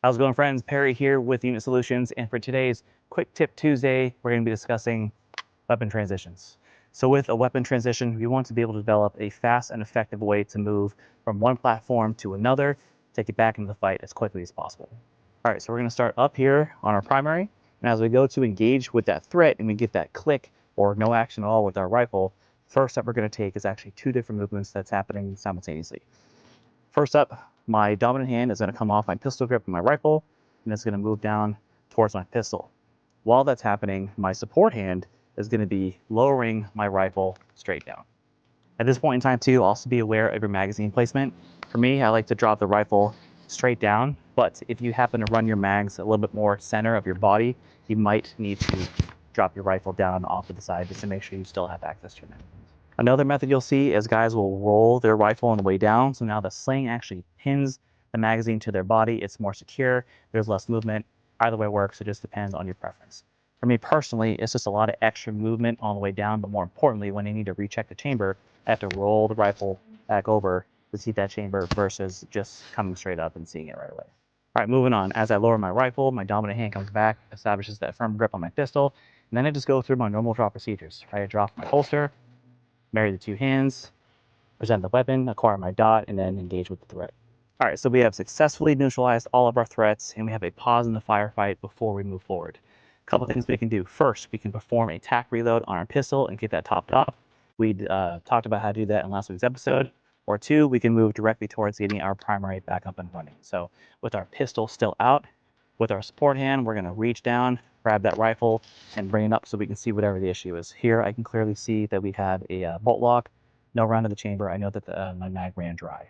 How's it going, friends? Perry here with Unit Solutions, and for today's Quick Tip Tuesday, we're going to be discussing weapon transitions. So with a weapon transition, we want to be able to develop a fast and effective way to move from one platform to another, take it back into the fight as quickly as possible. All right, so we're going to start up here on our primary, and as we go to engage with that threat and we get that click or no action at all with our rifle, first step we're going to take is actually two different movements that's happening simultaneously. First up, my dominant hand is going to come off my pistol grip of my rifle, and it's going to move down towards my pistol. While that's happening, my support hand is going to be lowering my rifle straight down. At this point in time too, also be aware of your magazine placement. For me, I like to drop the rifle straight down, but if you happen to run your mags a little bit more center of your body, you might need to drop your rifle down off to the side just to make sure you still have access to your magazines. Another method you'll see is guys will roll their rifle on the way down. So now the sling actually pins the magazine to their body. It's more secure. There's less movement. Either way works. It just depends on your preference. For me personally, it's just a lot of extra movement on the way down. But more importantly, when I need to recheck the chamber, I have to roll the rifle back over to see that chamber versus just coming straight up and seeing it right away. All right, moving on. As I lower my rifle, my dominant hand comes back, establishes that firm grip on my pistol, and then I just go through my normal draw procedures. I drop my holster, marry the two hands, present the weapon, acquire my dot, and then engage with the threat. All right, so we have successfully neutralized all of our threats, and we have a pause in the firefight before we move forward. A couple things we can do. First, we can perform a tack reload on our pistol and get that topped off. We talked about how to do that in last week's episode. Or two, we can move directly towards getting our primary back up and running. So with our pistol still out, with our support hand, we're going to reach down, grab that rifle, and bring it up so we can see whatever the issue is. Here, I can clearly see that we have a bolt lock, no round to the chamber. I know that my mag ran dry.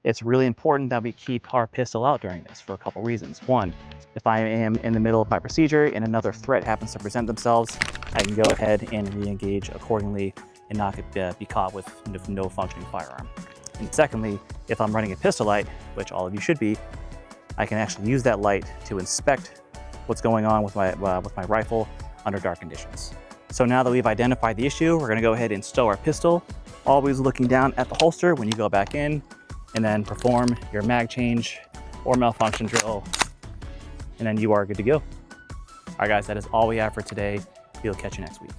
It's really important that we keep our pistol out during this for a couple reasons. One, if I am in the middle of my procedure and another threat happens to present themselves, I can go ahead and re-engage accordingly and not be caught with no functioning firearm. And secondly, if I'm running a pistol light, which all of you should be, I can actually use that light to inspect what's going on with my rifle under dark conditions. So now that we've identified the issue, we're gonna go ahead and stow our pistol, always looking down at the holster when you go back in, and then perform your mag change or malfunction drill, and then you are good to go. All right guys, that is all we have for today. We'll catch you next week.